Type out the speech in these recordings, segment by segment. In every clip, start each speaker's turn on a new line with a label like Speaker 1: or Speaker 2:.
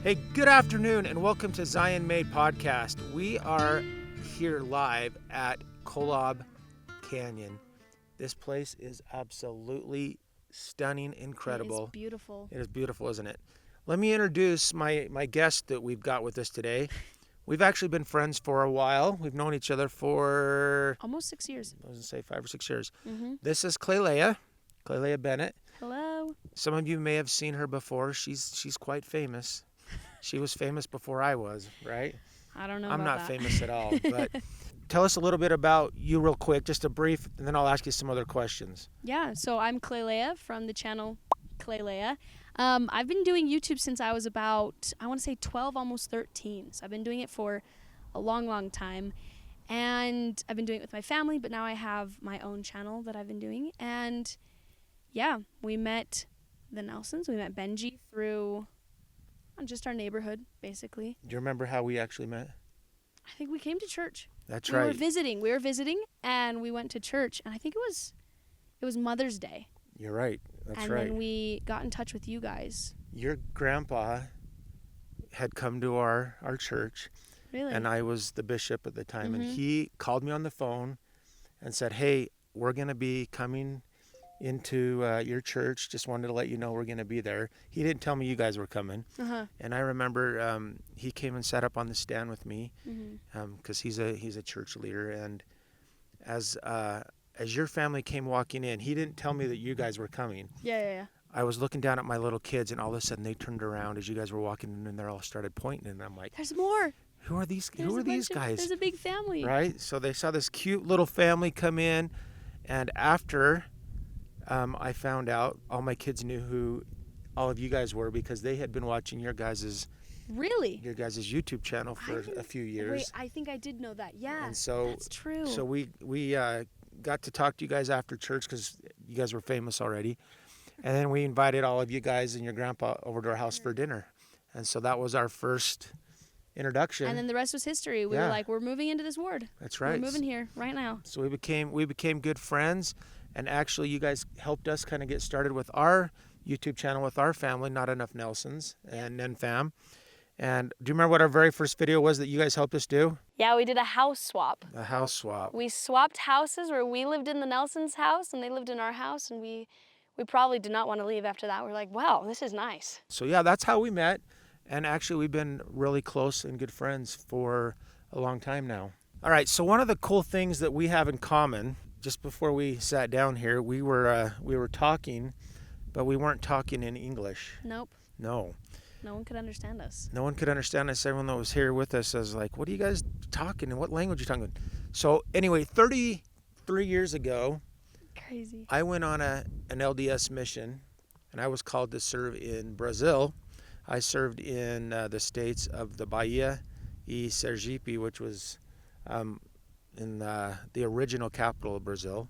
Speaker 1: Hey, good afternoon and welcome to Zion Made Podcast. We are here live at Kolob Canyon. This place is absolutely stunning, incredible.
Speaker 2: It is beautiful.
Speaker 1: It is beautiful, isn't it? Let me introduce my guest that we've got with us today. We've actually been friends for a while. We've known each other for
Speaker 2: Almost 6 years.
Speaker 1: I was going to say 5 or 6 years.
Speaker 2: Mm-hmm.
Speaker 1: This is Klailea Bennett.
Speaker 2: Hello.
Speaker 1: Some of you may have seen her before. She's quite famous. She was famous before I was, right?
Speaker 2: I don't know
Speaker 1: I'm
Speaker 2: about
Speaker 1: not
Speaker 2: that.
Speaker 1: famous at all, but tell us a little bit about you real quick, just a brief, and then I'll ask you some other questions.
Speaker 2: Yeah, so I'm Klailea from the channel Klailea. I've been doing YouTube since I was about, I want to say 12, almost 13. So I've been doing it for a long, long time. And I've been doing it with my family, but now I have my own channel that I've been doing. And yeah, we met the Nelsons. We met Benji through just our neighborhood, basically.
Speaker 1: Do you remember how we actually met?
Speaker 2: I think we came to church.
Speaker 1: That's
Speaker 2: We
Speaker 1: right.
Speaker 2: were visiting, and we went to church, and I think it was Mother's Day.
Speaker 1: You're right. That's
Speaker 2: and
Speaker 1: right.
Speaker 2: then we got in touch with you guys.
Speaker 1: Your grandpa had come to our church,
Speaker 2: Really?
Speaker 1: and I was the bishop at the time, and
Speaker 2: Mhm.
Speaker 1: he called me on the phone and said, "Hey, we're going to be coming into your church. Just wanted to let you know we're going to be there." He didn't tell me you guys were coming.
Speaker 2: Uh-huh.
Speaker 1: And I remember he came and sat up on the stand with me
Speaker 2: Mhm.
Speaker 1: because he's a church leader. And as your family came walking in, he didn't tell me that you guys were coming.
Speaker 2: Yeah.
Speaker 1: I was looking down at my little kids, and all of a sudden they turned around as you guys were walking in, and they all started pointing. And I'm like,
Speaker 2: There's more.
Speaker 1: "Who are these?
Speaker 2: There's
Speaker 1: Who
Speaker 2: a
Speaker 1: are these
Speaker 2: bunch of-
Speaker 1: guys?"
Speaker 2: There's a big family.
Speaker 1: Right? So they saw this cute little family come in, and after I found out, all my kids knew who all of you guys were because they had been watching your guys'
Speaker 2: Really?
Speaker 1: YouTube channel for a few years.
Speaker 2: Wait, I think I did know that. Yeah.
Speaker 1: And so
Speaker 2: that's true.
Speaker 1: So we got to talk to you guys after church because you guys were famous already. And then we invited all of you guys and your grandpa over to our house for dinner. And so that was our first introduction.
Speaker 2: And then the rest was history. We were
Speaker 1: Yeah.
Speaker 2: like, we're moving into this ward.
Speaker 1: That's right.
Speaker 2: We're moving here right now.
Speaker 1: So we became good friends, and actually you guys helped us kind of get started with our YouTube channel with our family, Not Enough Nelsons and NFAM. And do you remember what our very first video was that you guys helped us do?
Speaker 2: Yeah, we did a house swap.
Speaker 1: A house swap.
Speaker 2: We swapped houses where we lived in the Nelsons' house and they lived in our house, and we probably did not want to leave after that. We're like, wow, this is nice.
Speaker 1: So yeah, that's how we met. And actually we've been really close and good friends for a long time now. All right, so one of the cool things that we have in common, just before we sat down here, we were talking, but we weren't talking in English.
Speaker 2: Nope.
Speaker 1: No.
Speaker 2: No one could understand us.
Speaker 1: No one could understand us. Everyone that was here with us was like, "What are you guys talking? And what language are you talking?" So anyway, 33 years ago,
Speaker 2: Crazy.
Speaker 1: I went on an LDS mission, and I was called to serve in Brazil. I served in the states of the Bahia e Sergipe, which was in the original capital of Brazil.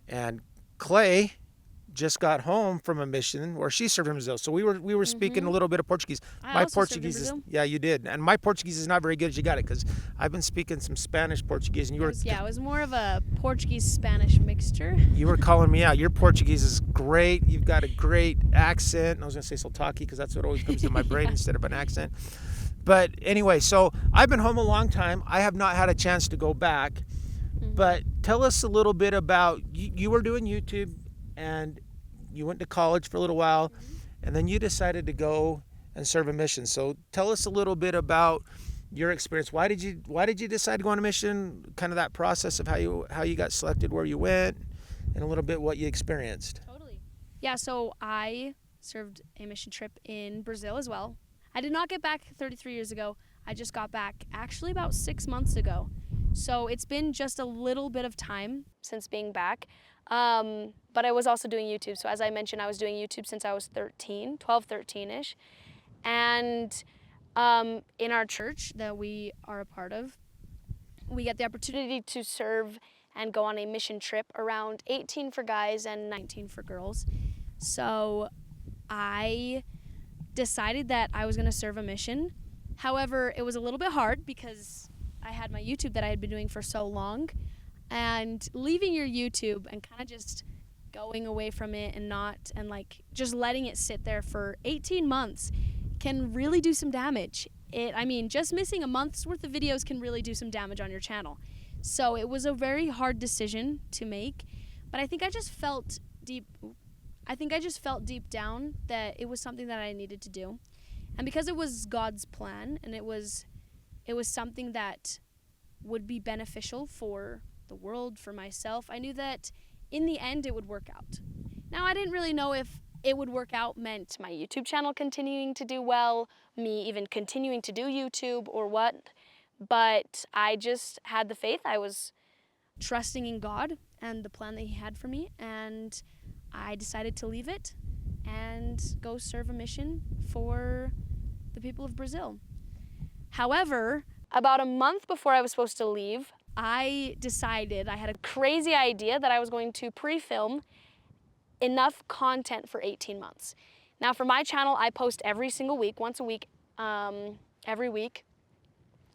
Speaker 1: And Clay just got home from a mission where she served in Brazil. So we were speaking a little bit of Portuguese.
Speaker 2: I also served in Brazil.
Speaker 1: Yeah, you did. And my Portuguese is not very good as you got it because I've been speaking some Spanish Portuguese, and
Speaker 2: It was more of a Portuguese-Spanish mixture.
Speaker 1: you were calling me out. Your Portuguese is great. You've got a great accent. I was going to say sotaque because that's what always comes to my brain instead of an accent. But anyway, so I've been home a long time. I have not had a chance to go back. But tell us a little bit about, you were doing YouTube and you went to college for a little while, and then you decided to go and serve a mission. So tell us a little bit about your experience. Why did you decide to go on a mission? Kind of that process of how you got selected, where you went, and a little bit what you experienced.
Speaker 2: Totally. Yeah, so I served a mission trip in Brazil as well. I did not get back 33 years ago. I just got back actually about 6 months ago. So it's been just a little bit of time since being back. But I was also doing YouTube. So as I mentioned, I was doing YouTube since I was 13, 12, 13-ish. And in our church that we are a part of, we get the opportunity to serve and go on a mission trip, around 18 for guys and 19 for girls. So I decided that I was going to serve a mission. However, it was a little bit hard because I had my YouTube that I had been doing for so long, and leaving your YouTube and kind of just going away from it and just letting it sit there for 18 months can really do some damage. Just missing a month's worth of videos can really do some damage on your channel. So it was a very hard decision to make, but I think I just felt deep down that it was something that I needed to do. And because it was God's plan and it was something that would be beneficial for the world, for myself, I knew that in the end it would work out. Now, I didn't really know if it would work out meant my YouTube channel continuing to do well, me even continuing to do YouTube or what, but I just had the faith. I was trusting in God and the plan that He had for me, and I decided to leave it and go serve a mission for the people of Brazil. However, about a month before I was supposed to leave, I decided, I had a crazy idea that I was going to pre-film enough content for 18 months. Now for my channel, I post every single week, once a week, every week.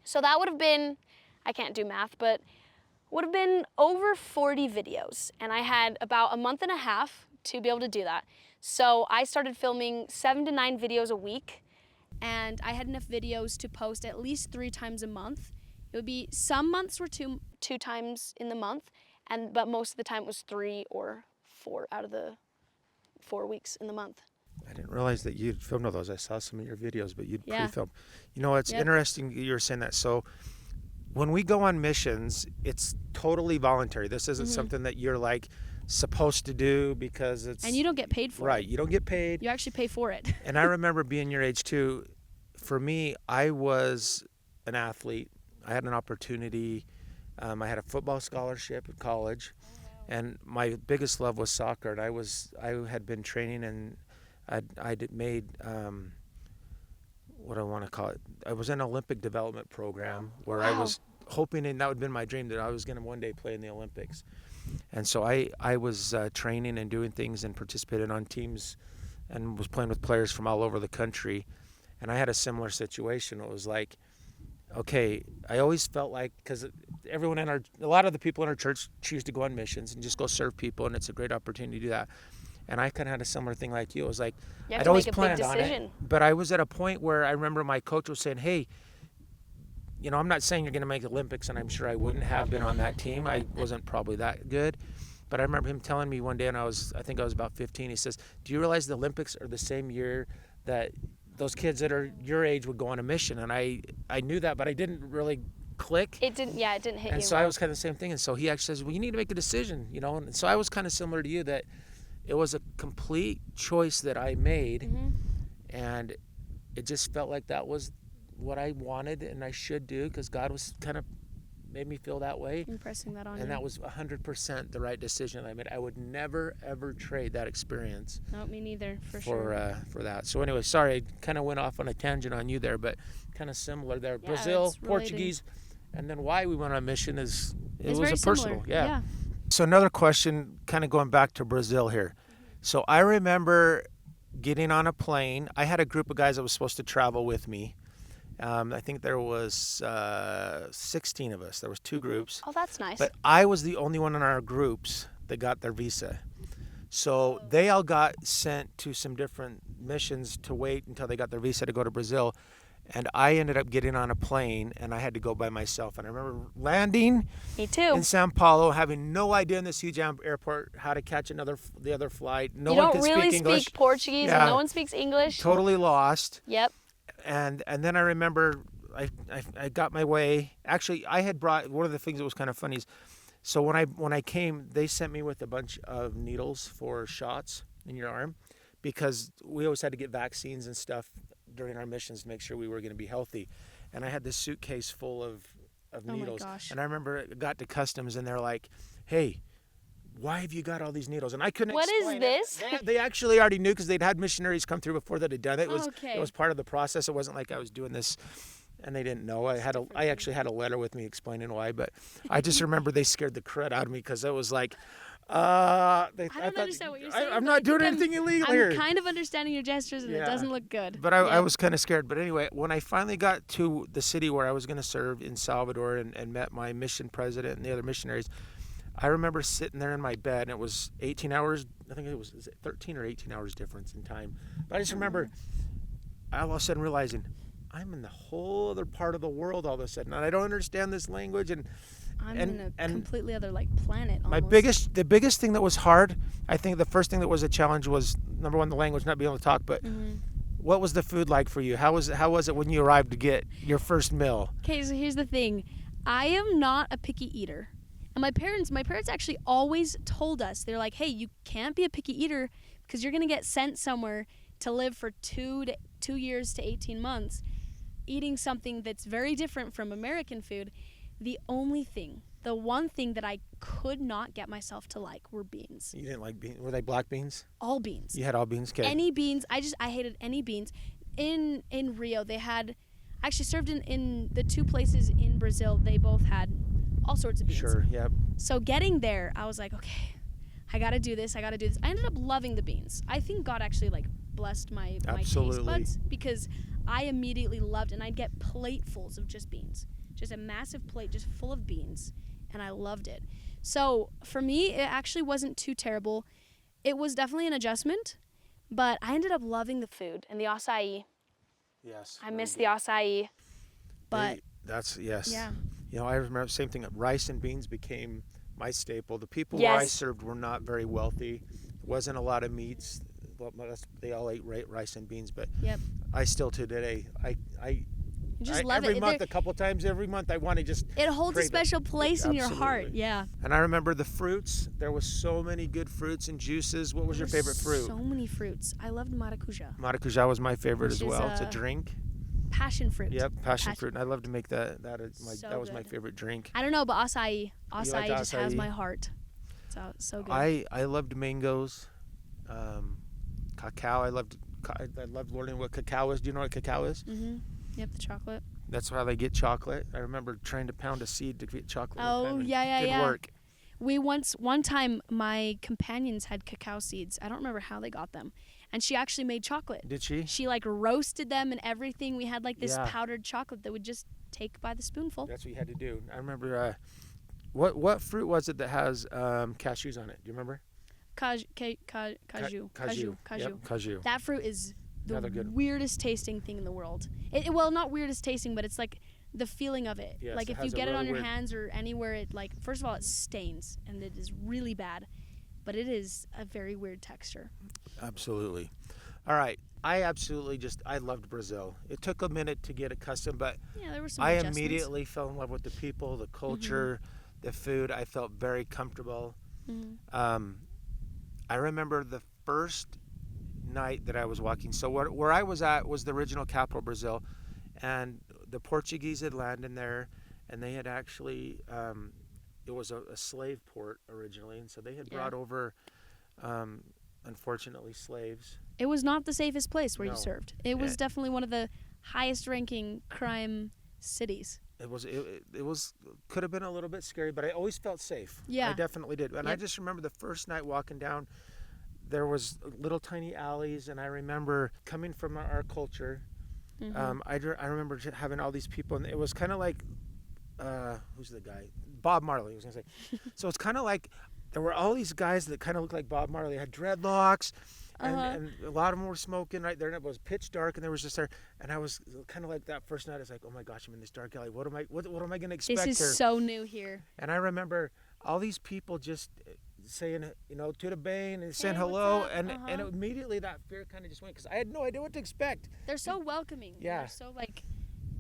Speaker 2: So that would have been, I can't do math, but would have been over 40 videos. And I had about a month and a half to be able to do that. So I started filming 7 to 9 videos a week, and I had enough videos to post at least 3 times a month. It would be, some months were two times in the month, but most of the time it was 3 or 4 out of the 4 weeks in the month.
Speaker 1: I didn't realize that you'd filmed all those. I saw some of your videos, but you'd
Speaker 2: Yeah.
Speaker 1: pre-film. You know, it's interesting you were saying that. So when we go on missions, it's totally voluntary. This isn't something that you're like supposed to do because it's...
Speaker 2: And you don't get paid for it.
Speaker 1: Right, you don't get paid.
Speaker 2: You actually pay for it.
Speaker 1: And I remember being your age too. For me, I was an athlete. I had an opportunity. I had a football scholarship at college. And my biggest love was soccer. And I had been training, and I'd made, what do I want to call it? I was in an Olympic development program where I was hoping, and that would have been my dream, that I was going to one day play in the Olympics. And so I was training and doing things and participated on teams and was playing with players from all over the country. And I had a similar situation. It was like, okay, I always felt like, because a lot of the people in our church choose to go on missions and just go serve people, and it's a great opportunity to do that. And I kind of had a similar thing like you. It was like, I'd always planned on it, but I was at a point where I remember my coach was saying, hey, you know, I'm not saying you're going to make the Olympics, and I'm sure I wouldn't have been on that team. I wasn't probably that good. But I remember him telling me one day, and I think I was about 15, he says, do you realize the Olympics are the same year that those kids that are your age would go on a mission? And I knew that, but I didn't really click.
Speaker 2: It didn't hit you.
Speaker 1: And so I was kind of the same thing. And so he actually says, well, you need to make a decision, you know. And so I was kind of similar to you, that it was a complete choice that I made. And it just felt like that was what I wanted and I should do, because God was kind of made me feel that way.
Speaker 2: Impressing that on you.
Speaker 1: And that was 100% the right decision I made. I would never, ever trade that experience.
Speaker 2: No, me neither, for sure.
Speaker 1: For that. So anyway, sorry, I kind of went off on a tangent on you there, but kind of similar there.
Speaker 2: Yeah,
Speaker 1: Brazil, Portuguese, and then why we went on mission is it was a personal.
Speaker 2: Yeah.
Speaker 1: So another question, kind of going back to Brazil here. So I remember getting on a plane. I had a group of guys that was supposed to travel with me. I think there was 16 of us. There was 2 groups.
Speaker 2: Oh, that's nice.
Speaker 1: But I was the only one in our groups that got their visa. So they all got sent to some different missions to wait until they got their visa to go to Brazil. And I ended up getting on a plane, and I had to go by myself. And I remember landing
Speaker 2: Me too.
Speaker 1: in Sao Paulo, having no idea in this huge airport how to catch the other flight. No
Speaker 2: you
Speaker 1: one
Speaker 2: don't
Speaker 1: could
Speaker 2: really
Speaker 1: speak English.
Speaker 2: speak Portuguese,
Speaker 1: Yeah.
Speaker 2: and no one speaks English.
Speaker 1: Totally lost.
Speaker 2: Yep.
Speaker 1: And then I remember I got my way. Actually, I had brought, one of the things that was kind of funny is, so when I came, they sent me with a bunch of needles for shots in your arm, because we always had to get vaccines and stuff during our missions to make sure we were going to be healthy. And I had this suitcase full of needles.
Speaker 2: Oh my gosh.
Speaker 1: And I remember it got to customs, and they're like, hey, why have you got all these needles? And I couldn't explain
Speaker 2: this?
Speaker 1: They actually already knew, because they'd had missionaries come through before that had done it.
Speaker 2: Okay.
Speaker 1: It was part of the process. It wasn't like I was doing this and they didn't know. I actually had a letter with me explaining why, but I just remember they scared the crud out of me, because it was like,
Speaker 2: I don't understand what you're saying.
Speaker 1: I'm not doing anything illegal here.
Speaker 2: I'm kind of understanding your gestures, and it doesn't look good.
Speaker 1: But I was kind of scared. But anyway, when I finally got to the city where I was going to serve in Salvador and met my mission president and the other missionaries, I remember sitting there in my bed, and it was 18 hours. I think it was 13 or 18 hours difference in time. But I just remember all of a sudden realizing I'm in the whole other part of the world all of a sudden, and I don't understand this language, and
Speaker 2: I'm
Speaker 1: and
Speaker 2: in a
Speaker 1: and
Speaker 2: completely other like planet.
Speaker 1: my
Speaker 2: Almost.
Speaker 1: the biggest thing that was hard, I think the first thing that was a challenge was number one, the language, not being able to talk. But what was the food like for you? How was it when you arrived to get your first meal?
Speaker 2: Okay, so here's the thing. I am not a picky eater. And my parents actually always told us, they're like, hey, you can't be a picky eater because you're going to get sent somewhere to live for 2 years to 18 months eating something that's very different from American food. The one thing that I could not get myself to like were beans.
Speaker 1: You didn't like beans? Were they black beans?
Speaker 2: All beans.
Speaker 1: You had all beans? Okay.
Speaker 2: Any beans. I hated any beans. In Rio, they had, actually served in the 2 places in Brazil, they both had all sorts of beans.
Speaker 1: Sure, yep.
Speaker 2: So getting there, I was like, okay, I gotta do this. I ended up loving the beans. I think God actually like blessed my taste buds because I immediately loved, and I'd get platefuls of just beans, just a massive plate just full of beans, and I loved it. So for me, it actually wasn't too terrible. It was definitely an adjustment, but I ended up loving the food and the acai.
Speaker 1: Yes.
Speaker 2: I miss the acai, but
Speaker 1: yes.
Speaker 2: Yeah.
Speaker 1: You know, I remember the same thing. Rice and beans became my staple. The people
Speaker 2: Yes.
Speaker 1: where I served were not very wealthy. There wasn't a lot of meats. Well, they all ate rice and beans, but
Speaker 2: Yep.
Speaker 1: I still today, I
Speaker 2: just love
Speaker 1: every
Speaker 2: it.
Speaker 1: month, a couple times every month, I want to just.
Speaker 2: It holds a
Speaker 1: crave
Speaker 2: special place in your heart.
Speaker 1: Absolutely.
Speaker 2: Yeah.
Speaker 1: And I remember the fruits. There was so many good fruits and juices. What was your favorite fruit?
Speaker 2: So many fruits. I loved maracuja.
Speaker 1: Maracuja was my favorite
Speaker 2: Which
Speaker 1: as well.
Speaker 2: is
Speaker 1: It's a drink.
Speaker 2: Passion fruit.
Speaker 1: Yep, passion fruit. And I love to make that. That was my
Speaker 2: good.
Speaker 1: favorite drink.
Speaker 2: I don't know, but acai
Speaker 1: like
Speaker 2: just has
Speaker 1: acai?
Speaker 2: my heart. So good.
Speaker 1: I loved mangoes, cacao. I loved learning what cacao is. Do you know what cacao is?
Speaker 2: Yep, the chocolate.
Speaker 1: That's how they get chocolate. I remember trying to pound a seed to get chocolate.
Speaker 2: Oh,
Speaker 1: one time, and
Speaker 2: yeah.
Speaker 1: it didn't work.
Speaker 2: One time, my companions had cacao seeds. I don't remember how they got them. And she actually made chocolate.
Speaker 1: Did she?
Speaker 2: She like roasted them and everything. We had like this
Speaker 1: Yeah.
Speaker 2: powdered chocolate that would just take by the spoonful.
Speaker 1: That's what you had to do. I remember. What fruit was it that has cashews on it? Do you remember?
Speaker 2: Kaju.
Speaker 1: Yep, kaju.
Speaker 2: That fruit is the
Speaker 1: Another good.
Speaker 2: weirdest tasting thing in the world. Well, not weirdest tasting, but it's like the feeling of it.
Speaker 1: Yes,
Speaker 2: like
Speaker 1: it
Speaker 2: if you
Speaker 1: has a
Speaker 2: get it
Speaker 1: really
Speaker 2: on your
Speaker 1: weird-
Speaker 2: hands or anywhere, it like, first of all, it stains and it is really bad, but it is a very weird texture.
Speaker 1: Absolutely. All right. I loved Brazil. It took a minute to get accustomed, but
Speaker 2: Yeah, there were some
Speaker 1: I
Speaker 2: adjustments.
Speaker 1: immediately fell in love with the people, the culture, the food. I felt very comfortable. I remember the first night that I was walking. So where I was at was the original capital of Brazil, and the Portuguese had landed there, and they had actually, it was a slave port originally, and so they had brought over, unfortunately, slaves.
Speaker 2: It was not the safest place where
Speaker 1: No.
Speaker 2: you served. It was definitely one of the highest ranking crime cities.
Speaker 1: It was could have been a little bit scary, but I always felt safe.
Speaker 2: Yeah.
Speaker 1: I definitely did. And I
Speaker 2: Yep.
Speaker 1: just remember the first night walking down, there was little tiny alleys, and I remember coming from our culture. I remember just having all these people, and it was kind of like, who's the guy? Bob Marley, I was gonna say. So it's kind of like there were all these guys that kind of looked like Bob Marley, had dreadlocks. And a lot of them were smoking right there, and it was pitch dark, and there was just there, and I was kind of like that first night. I was like, "Oh my gosh, I'm in this dark alley. What am I going to expect
Speaker 2: This is
Speaker 1: here?"
Speaker 2: so new here.
Speaker 1: And I remember all these people just saying, to the bane and saying
Speaker 2: Hey, what's
Speaker 1: hello,
Speaker 2: up?
Speaker 1: and immediately that fear kind of just went because I had no idea what to expect.
Speaker 2: They're so welcoming.
Speaker 1: Yeah.
Speaker 2: They're so like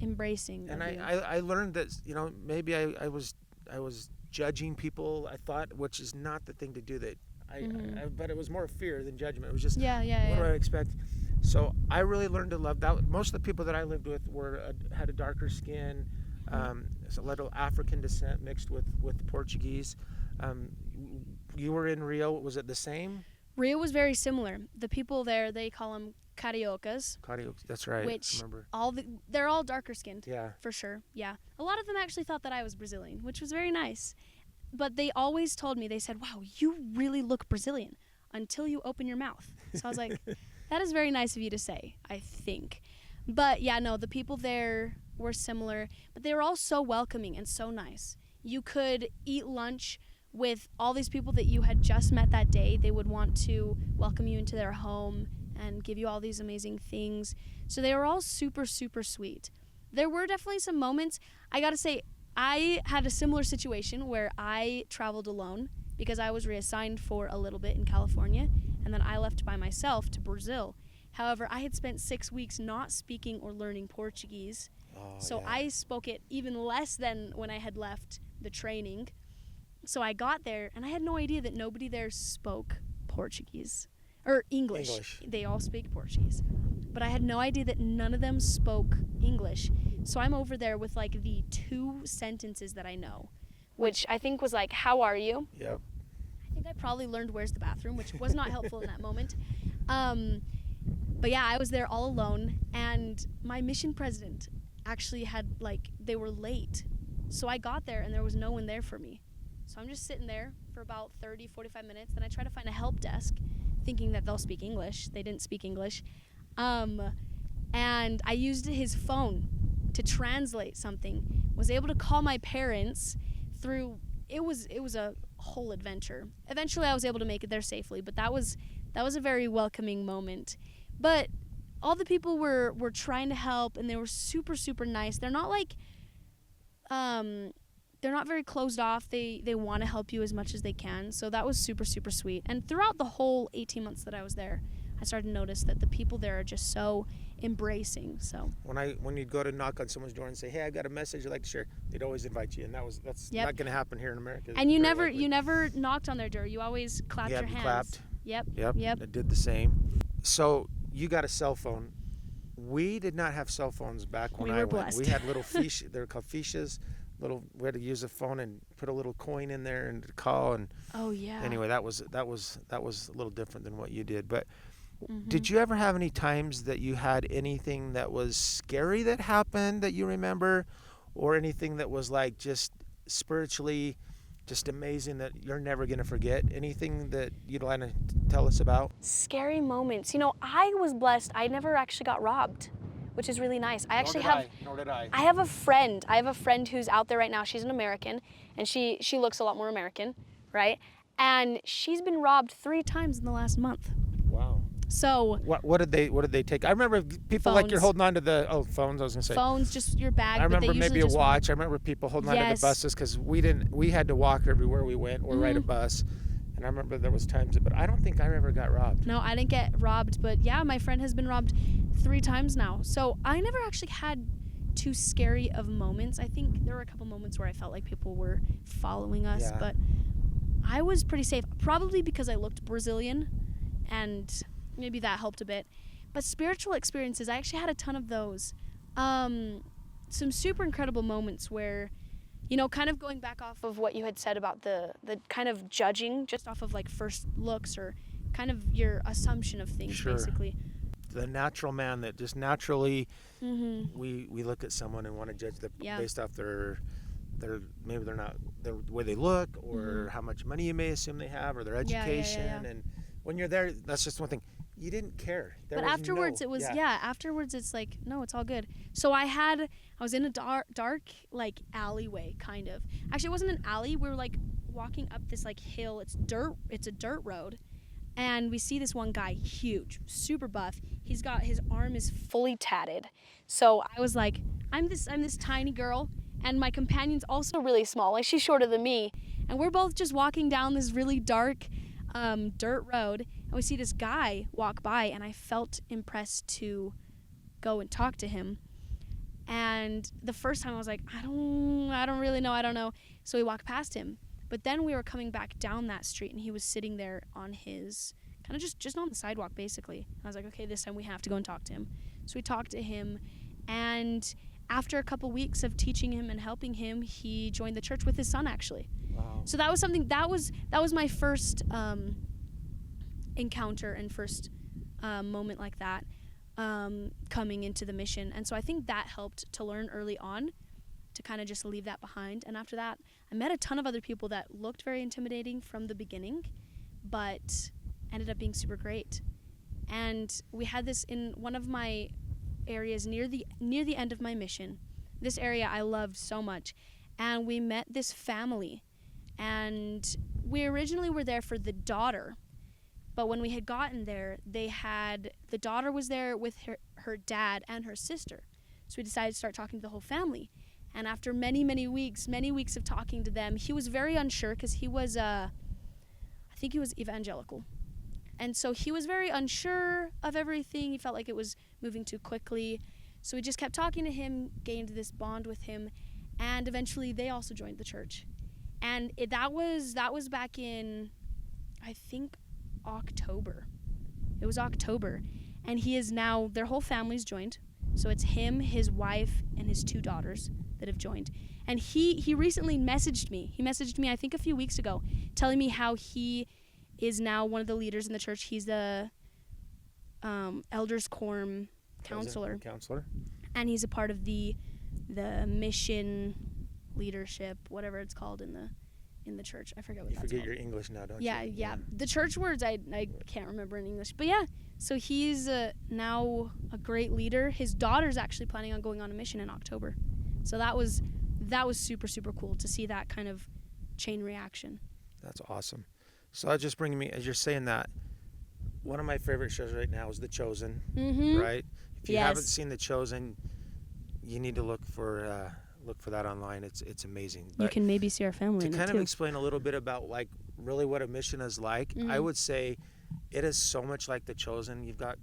Speaker 2: embracing.
Speaker 1: And
Speaker 2: of you.
Speaker 1: I learned that maybe I was judging people. I thought, which is not the thing to do. That but it was more fear than judgment. It was just
Speaker 2: Yeah.
Speaker 1: what do I expect? So I really learned to love that. Most of the people that I lived with had a darker skin, a little African descent mixed with the Portuguese. You were in Rio. Was it the same?
Speaker 2: Rio was very similar. The people there, they call them cariocas,
Speaker 1: That's right.
Speaker 2: which
Speaker 1: I remember.
Speaker 2: they're all darker skinned.
Speaker 1: Yeah.
Speaker 2: For sure. Yeah. A lot of them actually thought that I was Brazilian, which was very nice. But they always told me, they said, "Wow, you really look Brazilian until you open your mouth." So I was like, that is very nice of you to say, I think. But yeah, no, the people there were similar, but they were all so welcoming and so nice. You could eat lunch with all these people that you had just met that day. They would want to welcome you into their home and give you all these amazing things. So they were all super, super sweet. There were definitely some moments. I gotta say, I had a similar situation where I traveled alone because I was reassigned for a little bit in California, and then I left by myself to Brazil. However, I had spent 6 weeks not speaking or learning Portuguese, so I spoke it even less than when I had left the training. So I got there, and I had no idea that nobody there spoke Portuguese or English. They all speak Portuguese, but I had no idea that none of them spoke English. So I'm over there with like the 2 sentences that I know, which I think was like, "How are you?"
Speaker 1: Yep.
Speaker 2: I think I probably learned "Where's the bathroom," which was not helpful in that moment. But yeah, I was there all alone, and my mission president actually had, like, they were late. So I got there, and there was no one there for me. So I'm just sitting there for about 30, 45 minutes. Then I try to find a help desk, thinking that they'll speak English. They didn't speak English. And I used his phone to translate something. Was able to call my parents through, it was a whole adventure. Eventually I was able to make it there safely, but that was a very welcoming moment. But all the people were trying to help, and they were super, super nice. They're not like, they're not very closed off. They want to help you as much as they can. So that was super, super sweet. And throughout the whole 18 months that I was there, I started to notice that the people there are just so embracing. So
Speaker 1: when you'd go to knock on someone's door and say, "Hey, I've got a message I'd like to share," they'd always invite you, and that's
Speaker 2: Yep.
Speaker 1: not going to happen here in America.
Speaker 2: And you never knocked on their door. You always clapped your hands.
Speaker 1: Clapped.
Speaker 2: Yep.
Speaker 1: I did the same. So you got a cell phone. We did not have cell phones back when
Speaker 2: We
Speaker 1: I
Speaker 2: were
Speaker 1: went.
Speaker 2: blessed.
Speaker 1: We had little fish. They're called fiches. We had to use a phone and put a little coin in there and call. And
Speaker 2: Oh yeah.
Speaker 1: anyway, that was a little different than what you did. But
Speaker 2: Mm-hmm.
Speaker 1: did you ever have any times that you had anything that was scary that happened that you remember, or anything that was like just spiritually just amazing that you're never going to forget? Anything that you'd want to tell us about?
Speaker 2: Scary moments. I was blessed. I never actually got robbed, which is really nice.
Speaker 1: Nor did I.
Speaker 2: I have a friend. I have a friend who's out there right now. She's an American, and she looks a lot more American, right? And she's been robbed 3 times in the last month.
Speaker 1: Wow.
Speaker 2: So
Speaker 1: What did they take? I remember people like you're
Speaker 2: Phones.
Speaker 1: holding on to the phones. I was gonna say.
Speaker 2: phones, just your bag.
Speaker 1: I
Speaker 2: but they
Speaker 1: remember
Speaker 2: usually
Speaker 1: maybe a
Speaker 2: just
Speaker 1: watch. I remember people holding on to
Speaker 2: Yes.
Speaker 1: the buses because we had to walk everywhere we went or ride a bus. And I remember there was times, but I don't think I ever got robbed.
Speaker 2: No, I didn't get robbed, but yeah, my friend has been robbed 3 times now. So I never actually had too scary of moments. I think there were a couple moments where I felt like people were following us,
Speaker 1: Yeah.
Speaker 2: but I was pretty safe. Probably because I looked Brazilian, and maybe that helped a bit. But spiritual experiences, I actually had a ton of those. Some super incredible moments where, kind of going back off of what you had said about the kind of judging just off of like first looks or kind of your assumption of things,
Speaker 1: Sure.
Speaker 2: basically.
Speaker 1: The natural man that just naturally
Speaker 2: Mm-hmm.
Speaker 1: we look at someone and want to judge them
Speaker 2: Yeah.
Speaker 1: based off their maybe they're not the way they look or how much money you may assume they have or their
Speaker 2: Yeah, yeah,
Speaker 1: education.
Speaker 2: yeah.
Speaker 1: And when you're there, that's just one thing. You didn't care.
Speaker 2: But afterwards, afterwards it's like, no, it's all good. So I was in a dark like alleyway, kind of. Actually, it wasn't an alley. We were like walking up this like hill. It's a dirt road. And we see this one guy, huge, super buff. His arm is fully tatted. So I was like, I'm this tiny girl, and my companion's also really small. Like, she's shorter than me. And we're both just walking down this really dark dirt road, and we see this guy walk by, and I felt impressed to go and talk to him. And the first time I was like, I don't really know, I don't know. So we walked past him. But then we were coming back down that street, and he was sitting there on his, kind of just on the sidewalk, basically. And I was like, okay, this time we have to go and talk to him. So we talked to him, and after a couple weeks of teaching him and helping him, he joined the church with his son, actually.
Speaker 1: Wow.
Speaker 2: So that was something, that was my first encounter and first moment like that, coming into the mission. And so I think that helped to learn early on to kind of just leave that behind. And after that, I met a ton of other people that looked very intimidating from the beginning, but ended up being super great. And we had this in one of my areas near the end of my mission. This area I loved so much. And we met this family. And we originally were there for the daughter. But when we had gotten there, they had the daughter was there with her dad and her sister. So we decided to start talking to the whole family. And after many weeks of talking to them, he was very unsure because he was, I think he was evangelical. And so he was very unsure of everything. He felt like it was moving too quickly. So we just kept talking to him, gained this bond with him, and eventually they also joined the church. And that was back in, I think, October. It was October. And he is now, their whole family's joined. So it's him, his wife, and his 2 daughters that have joined. And he recently messaged me. He messaged me, I think, a few weeks ago, telling me how he is now one of the leaders in the church. He's the elders quorum counselor. And he's a part of the mission leadership, whatever it's called in the church. I forget what that's called.
Speaker 1: You forget your English now, don't you?
Speaker 2: Yeah. The church words I can't remember in English. But yeah, so he's now a great leader. His daughter's actually planning on going on a mission in October. So that was super, super cool to see that kind of chain reaction.
Speaker 1: That's awesome. So that just bringing me, as you're saying that, one of my favorite shows right now is The Chosen, right? If you haven't seen The Chosen, you need to look for that online. It's amazing. But
Speaker 2: you can maybe see our family in
Speaker 1: to
Speaker 2: it
Speaker 1: kind
Speaker 2: too.
Speaker 1: of explain a little bit about like really what a mission is like, I would say it is so much like The Chosen. You've got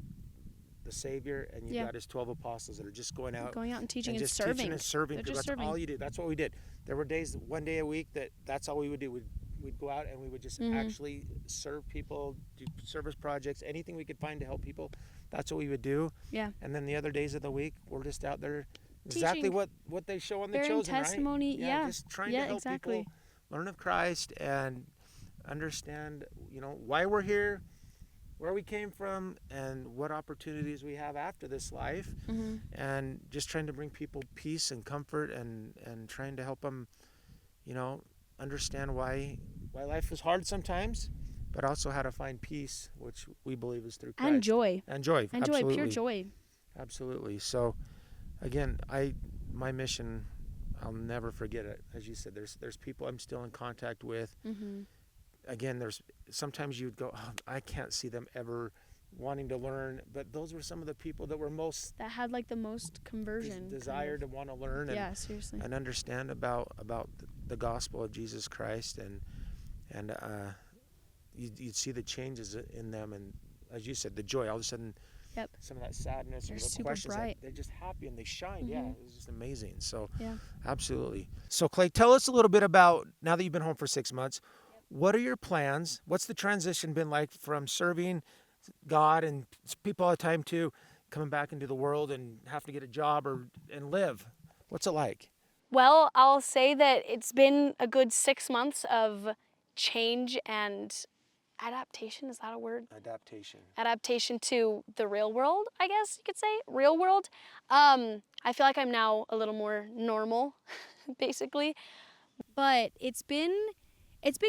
Speaker 1: the Savior and you've got his 12 apostles that are just going out
Speaker 2: and teaching and
Speaker 1: just
Speaker 2: serving.
Speaker 1: Teaching and serving, because that's
Speaker 2: serving.
Speaker 1: all you do. That's what we did. There were days, one day a week, that's all we would do. We'd go out and we would just actually serve people, do service projects, anything we could find to help people. That's what we would do.
Speaker 2: Yeah.
Speaker 1: And then the other days of the week, we're just out there
Speaker 2: teaching,
Speaker 1: exactly what they show on The Chosen,
Speaker 2: testimony,
Speaker 1: right? Just trying to help
Speaker 2: exactly.
Speaker 1: people learn of Christ and understand, why we're here, where we came from, and what opportunities we have after this life, and just trying to bring people peace and comfort and trying to help them, understand why life is hard sometimes, but also how to find peace, which we believe is through Christ.
Speaker 2: And joy.
Speaker 1: Absolutely.
Speaker 2: Pure joy.
Speaker 1: Absolutely. So, again, my mission, I'll never forget it. As you said, there's people I'm still in contact with. Again, there's sometimes you'd go, oh, I can't see them ever wanting to learn, but those were some of the people that were that
Speaker 2: had like the most conversion
Speaker 1: desire to want to learn
Speaker 2: seriously,
Speaker 1: and understand about the gospel of Jesus Christ, and you'd see the changes in them, and as you said, the joy. All of a sudden, some of that sadness or the questions, they're just happy and they shine. Yeah, it was just amazing. So absolutely. So Clay, tell us a little bit about, now that you've been home for 6 months, what are your plans? What's the transition been like from serving God and people all the time to coming back into the world and have to get a job and live? What's it like?
Speaker 2: Well, I'll say that it's been a good 6 months of change and adaptation. Is that a word? Adaptation to the real world, I guess you could say. Real world. I feel like I'm now a little more normal, basically. But it's been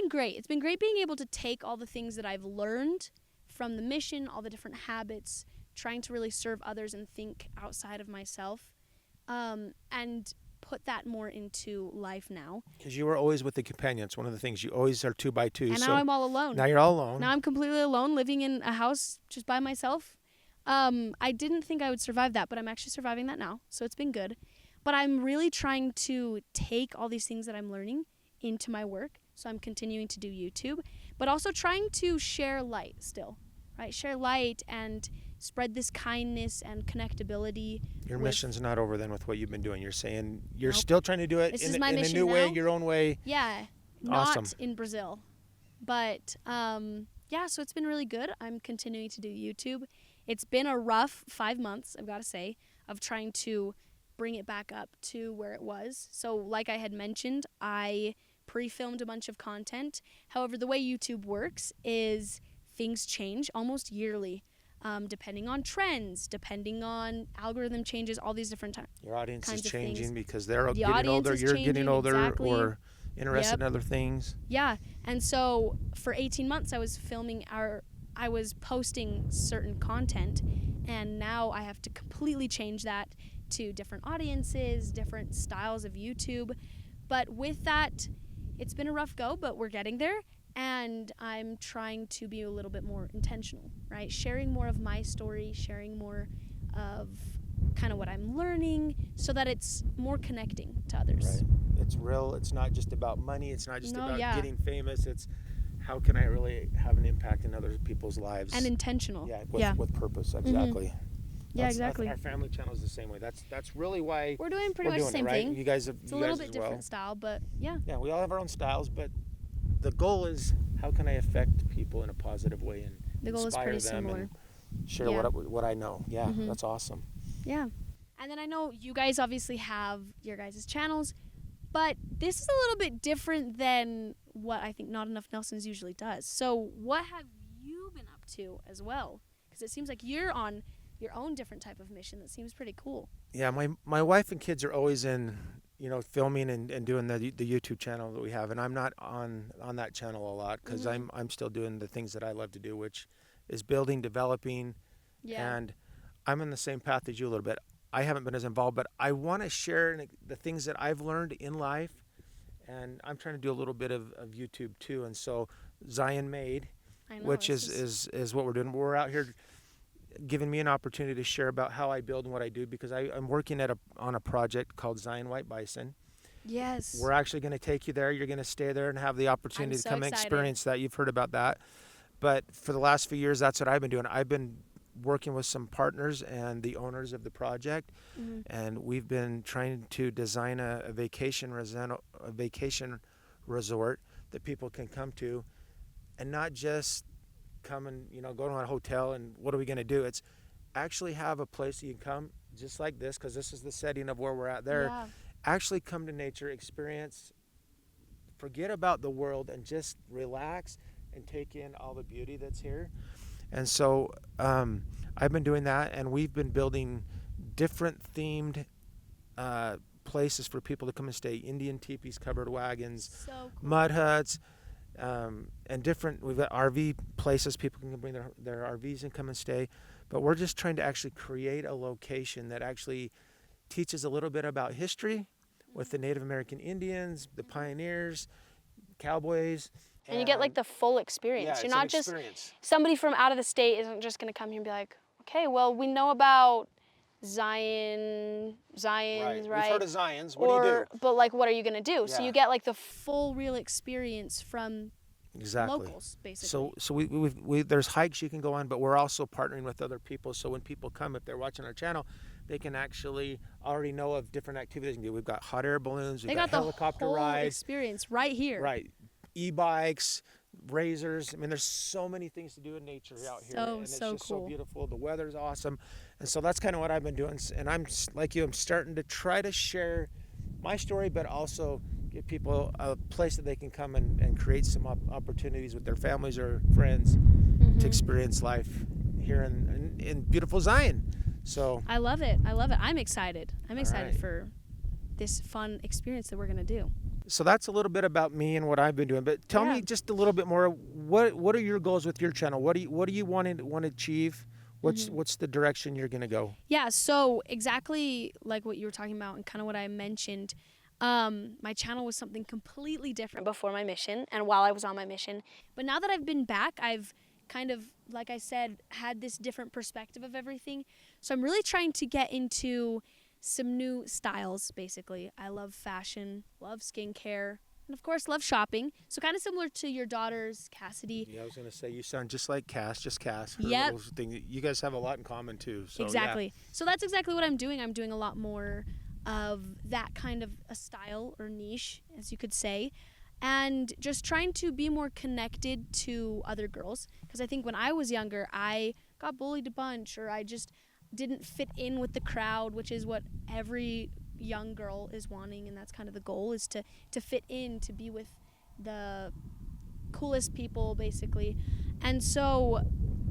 Speaker 2: great. It's been great being able to take all the things that I've learned from the mission, all the different habits, trying to really serve others and think outside of myself, and put that more into life now. Because
Speaker 1: you were always with the companions. One of the things, you always are 2 by 2.
Speaker 2: And now I'm all alone.
Speaker 1: Now you're all alone.
Speaker 2: Now I'm completely alone, living in a house just by myself. I didn't think I would survive that, but I'm actually surviving that now, so it's been good. But I'm really trying to take all these things that I'm learning into my work. So I'm continuing to do YouTube, but also trying to share light still, right? Share light and spread this kindness and connectability.
Speaker 1: Your mission's not over then with what you've been doing. You're saying you're still trying to do it in a new
Speaker 2: now.
Speaker 1: way, your own way.
Speaker 2: Yeah,
Speaker 1: awesome.
Speaker 2: Not in Brazil. But so it's been really good. I'm continuing to do YouTube. It's been a rough 5 months, I've got to say, of trying to bring it back up to where it was. So like I had mentioned, I pre-filmed a bunch of content. However, the way YouTube works is things change almost yearly, depending on trends, depending on algorithm changes, all these different times.
Speaker 1: Your audience is changing because they're getting older, you're getting older, or interested in other things.
Speaker 2: Yeah, and so for 18 months I was posting certain content, and now I have to completely change that to different audiences, different styles of YouTube. But with that, it's been a rough go, but we're getting there. And I'm trying to be a little bit more intentional, right? Sharing more of my story, sharing more of kind of what I'm learning so that it's more connecting to others.
Speaker 1: Right. It's real. It's not just about money. It's not just
Speaker 2: No,
Speaker 1: about
Speaker 2: yeah.
Speaker 1: getting famous. It's how can I really have an impact in other people's lives?
Speaker 2: And intentional.
Speaker 1: Yeah, with purpose. Exactly.
Speaker 2: Yeah, exactly.
Speaker 1: Our family channel is the same way. That's really why
Speaker 2: We're doing pretty much the same
Speaker 1: right?
Speaker 2: thing.
Speaker 1: You guys have
Speaker 2: It's a little bit different style, but yeah.
Speaker 1: Yeah, we all have our own styles, but the goal is how can I affect people in a positive way and
Speaker 2: The goal is
Speaker 1: inspire
Speaker 2: pretty
Speaker 1: them
Speaker 2: similar.
Speaker 1: and share
Speaker 2: Yeah.
Speaker 1: what I know. Yeah, that's awesome.
Speaker 2: Yeah. And then I know you guys obviously have your guys' channels, but this is a little bit different than what I think Not Enough Nelsons usually does. So what have you been up to as well? Because it seems like you're on your own different type of mission that seems pretty cool.
Speaker 1: Yeah, my wife and kids are always in, filming and doing the YouTube channel that we have, and I'm not on that channel a lot because I'm still doing the things that I love to do, which is building, developing, and I'm in the same path as you a little bit. I haven't been as involved, but I want to share the things that I've learned in life, and I'm trying to do a little bit of YouTube too. And so Zion Made, which is what we're doing. We're out here giving me an opportunity to share about how I build and what I do, because I'm working on a project called Zion White Bison.
Speaker 2: Yes.
Speaker 1: We're actually going to take you there. You're going to stay there and have the opportunity to come and experience that. You've heard about that. But for the last few years, that's what I've been doing. I've been working with some partners and the owners of the project, and we've been trying to design a vacation resort that people can come to, and not just come and go to a hotel and what are we going to do. It's actually have a place you can come just like this, because this is the setting of where we're at there. Actually come to nature, experience, forget about the world, and just relax and take in all the beauty that's here. And so I've been doing that, and we've been building different themed places for people to come and stay. Indian teepees, covered wagons, mud huts, and different. We've got RV places people can bring their RVs and come and stay. But we're just trying to actually create a location that actually teaches a little bit about history with the Native American Indians, the pioneers, cowboys.
Speaker 2: And you get like the full experience. You're not just somebody from out of the state isn't just going to come here and be like, okay, well, we know about Zions, right?
Speaker 1: We've heard of Zions. What do you do?
Speaker 2: But like, what are you going to do? So you get like the full real experience from locals, basically.
Speaker 1: So we there's hikes you can go on, but we're also partnering with other people. So when people come, if they're watching our channel, they can actually already know of different activities they can do. We've got hot air balloons. We've got helicopter
Speaker 2: the whole
Speaker 1: rides.
Speaker 2: Experience right here.
Speaker 1: Right. E-bikes, razors. I mean, there's so many things to do in nature out here. And it's just
Speaker 2: cool.
Speaker 1: So beautiful. The weather's awesome. And so that's kind of what I've been doing. And I'm like you, I'm starting to try to share my story, but also give people a place that they can come and create some opportunities with their families or friends to experience life here in beautiful Zion. So
Speaker 2: I love it. I'm excited. I'm excited for this fun experience that we're going to do.
Speaker 1: So that's a little bit about me and what I've been doing. But tell me just a little bit more. What are your goals with your channel? What do you want to achieve? What's the direction you're going to go?
Speaker 2: Yeah, so exactly like what you were talking about and kind of what I mentioned, my channel was something completely different before my mission and while I was on my mission. But now that I've been back, I've kind of, like I said, had this different perspective of everything. So I'm really trying to get into some new styles, basically. I love fashion, love skincare, and of course love shopping. So kind of similar to your daughters, Cassidy.
Speaker 1: Yeah, I was going to say, you sound just like Cass, Cass.
Speaker 2: Yeah.
Speaker 1: You guys have a lot in common too. So,
Speaker 2: exactly.
Speaker 1: Yeah.
Speaker 2: So that's exactly what I'm doing. I'm doing a lot more of that kind of a style or niche, as you could say. And just trying to be more connected to other girls. Because I think when I was younger, I got bullied a bunch, or I just didn't fit in with the crowd, which is what every young girl is wanting, and that's kind of the goal, is to fit in, to be with the coolest people, basically. And so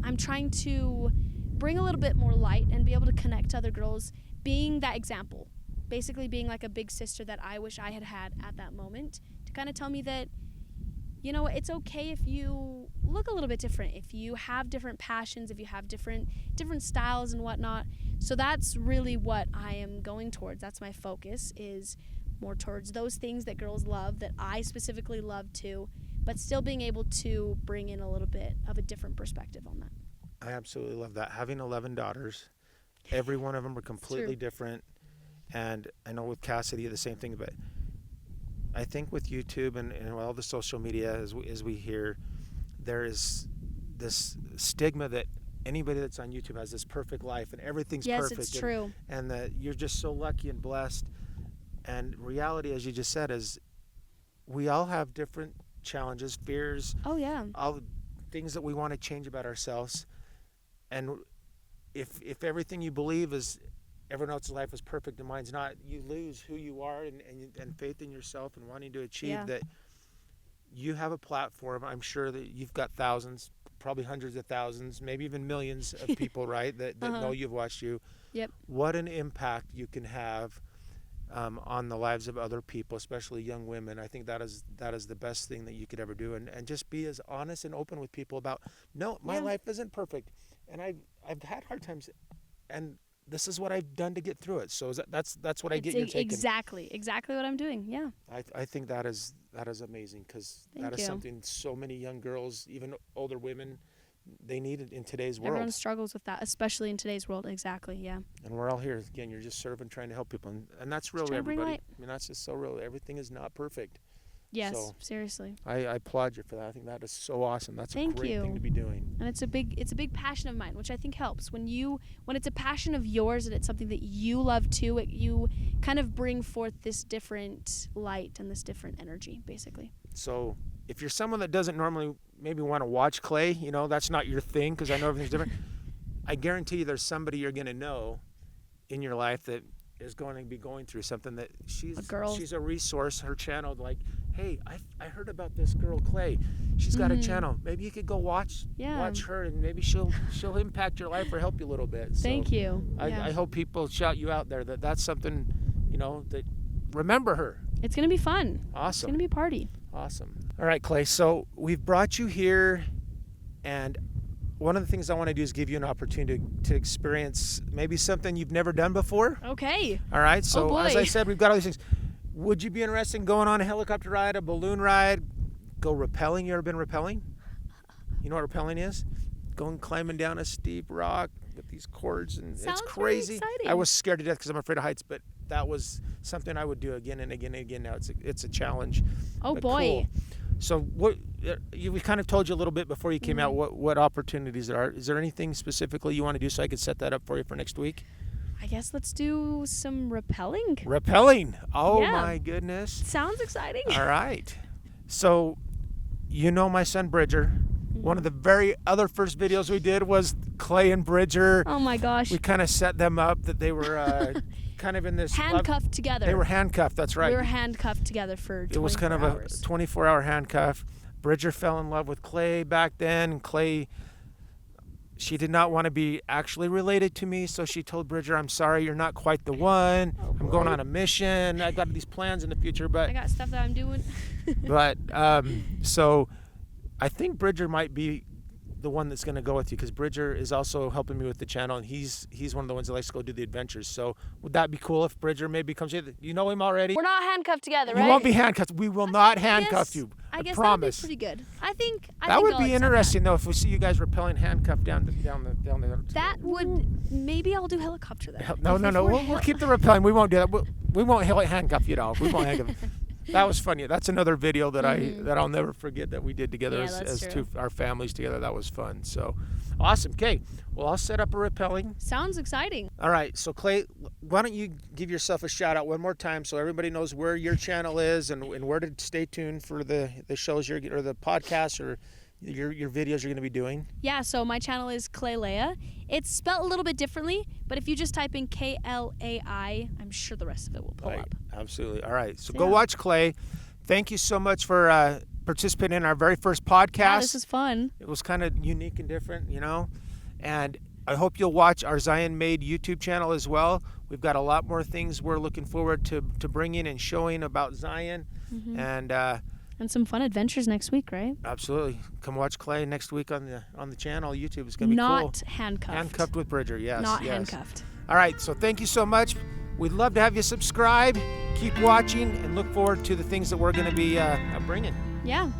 Speaker 2: I'm trying to bring a little bit more light and be able to connect to other girls, being that example, basically being like a big sister that I wish I had at that moment, to kind of tell me that, you know, it's okay if you look a little bit different, if you have different passions, if you have different styles and whatnot. So that's really what I am going towards. That's my focus, is more towards those things that girls love, that I specifically love too, but still being able to bring in a little bit of a different perspective on that.
Speaker 1: I absolutely love that. Having 11 daughters, every one of them are completely different. And I know with Cassidy, the same thing, but I think with YouTube and all the social media, as we hear, there is this stigma that anybody that's on YouTube has this perfect life and everything's perfect.
Speaker 2: Yes, it's true.
Speaker 1: And that you're just so lucky and blessed. And reality, as you just said, is we all have different challenges, fears.
Speaker 2: Oh, yeah.
Speaker 1: All the things that we want to change about ourselves. And if everything you believe is everyone else's life is perfect and mine's not, you lose who you are and faith in yourself and wanting to achieve that. You have a platform. I'm sure that you've got thousands, probably hundreds of thousands, maybe even millions of people, right, that know you've watched you.
Speaker 2: Yep.
Speaker 1: What an impact you can have on the lives of other people, especially young women. I think that is the best thing that you could ever do, and just be as honest and open with people about, no, my life isn't perfect, and I've had hard times, and this is what I've done to get through it. So that's what I get your take.
Speaker 2: Exactly what I'm doing. Yeah.
Speaker 1: I think that is amazing, because that is something so many young girls, even older women, they need it in today's world.
Speaker 2: Everyone struggles with that, especially in today's world. Exactly. Yeah.
Speaker 1: And we're all here again. You're just serving, trying to help people, and that's real, everybody. I mean, that's just so real. Everything is not perfect.
Speaker 2: Yes,
Speaker 1: so
Speaker 2: seriously.
Speaker 1: I applaud you for that. I think that is so awesome. That's a
Speaker 2: Thank
Speaker 1: great
Speaker 2: you.
Speaker 1: thing to be doing.
Speaker 2: And it's a big passion of mine, which I think helps. When it's a passion of yours and it's something that you love too, you kind of bring forth this different light and this different energy, basically.
Speaker 1: So if you're someone that doesn't normally maybe want to watch Clay, that's not your thing, because I know everything's different. I guarantee you there's somebody you're going to know in your life that is going to be going through something, that she's a resource. Her channel, like, hey, I heard about this girl Clay. She's got a channel. Maybe you could go watch her, and maybe she'll impact your life or help you a little bit. So
Speaker 2: Thank you.
Speaker 1: I hope people shout you out there that's something, that remember her.
Speaker 2: It's going to be fun.
Speaker 1: Awesome.
Speaker 2: It's going to be a party.
Speaker 1: Awesome. All right, Clay. So we've brought you here, and one of the things I want to do is give you an opportunity to experience maybe something you've never done before.
Speaker 2: Okay.
Speaker 1: All right. So
Speaker 2: boy.
Speaker 1: As I said, we've got all these things. Would you be interested in going on a helicopter ride, a balloon ride, go rappelling? You ever been rappelling? You know what rappelling is? Going climbing down a steep rock with these cords, and
Speaker 2: Sounds
Speaker 1: it's crazy.
Speaker 2: very exciting.
Speaker 1: I was scared to death because I'm afraid of heights, but that was something I would do again and again and again. Now it's a challenge.
Speaker 2: Oh,
Speaker 1: but
Speaker 2: boy.
Speaker 1: Cool. So we kind of told you a little bit before you came out what opportunities there are. Is there anything specifically you want to do so I could set that up for you for next week?
Speaker 2: I guess let's do some rappelling.
Speaker 1: Rappelling. Oh,
Speaker 2: Yeah.
Speaker 1: my goodness.
Speaker 2: Sounds exciting.
Speaker 1: All right. So, my son Bridger. One of the very other first videos we did was Clay and Bridger.
Speaker 2: Oh my gosh.
Speaker 1: We kind of set them up that they were kind of in this
Speaker 2: Handcuffed together.
Speaker 1: They were handcuffed. That's right.
Speaker 2: We were handcuffed together for 24 hours.
Speaker 1: It was kind of a 24-hour handcuff. Bridger fell in love with Clay back then. And Clay, she did not want to be actually related to me, so she told Bridger, "I'm sorry, you're not quite the one. I'm going on a mission. I got these plans in the future, but
Speaker 2: I got stuff that I'm doing."
Speaker 1: but so I think Bridger might be the one that's going to go with you, because Bridger is also helping me with the channel, and he's one of the ones that likes to go do the adventures. So would that be cool if Bridger maybe comes here? You know him already?
Speaker 2: We're not handcuffed together, right?
Speaker 1: You won't be handcuffed. We will not handcuff you.
Speaker 2: I guess
Speaker 1: promise.
Speaker 2: that would be pretty good. I think
Speaker 1: that would
Speaker 2: I'll
Speaker 1: be
Speaker 2: accept
Speaker 1: interesting though, if we see you guys rappelling handcuffed down the.
Speaker 2: That would, maybe I'll do helicopter then.
Speaker 1: No. We'll keep the rappelling. We won't do that. We won't handcuff you at all. We won't handcuff. That was funny. That's another video that I'll never forget that we did together as our families together. That was fun. So awesome. Okay. Well, I'll set up a rappelling.
Speaker 2: Sounds exciting.
Speaker 1: All right. So Clay, why don't you give yourself a shout out one more time so everybody knows where your channel is and where to stay tuned for the shows or the podcasts or your videos you're going to be doing.
Speaker 2: Yeah, so my channel is Klailea. It's spelled a little bit differently, but if you just type in Klai, I'm sure the rest of it will pull up.
Speaker 1: Absolutely. All right. So go watch Clay. Thank you so much for participating in our very first podcast.
Speaker 2: Yeah, this is fun.
Speaker 1: It was kind of unique and different, and I hope you'll watch our Zion Made YouTube channel as well. We've got a lot more things we're looking forward to bringing and showing about Zion,
Speaker 2: and some fun adventures next week, right?
Speaker 1: Absolutely. Come watch Clay next week on the channel, YouTube. It's going to be cool.
Speaker 2: Not handcuffed.
Speaker 1: Handcuffed with Bridger, yes.
Speaker 2: Not handcuffed.
Speaker 1: All right, so thank you so much. We'd love to have you subscribe, keep watching, and look forward to the things that we're going to be bringing.
Speaker 2: Yeah.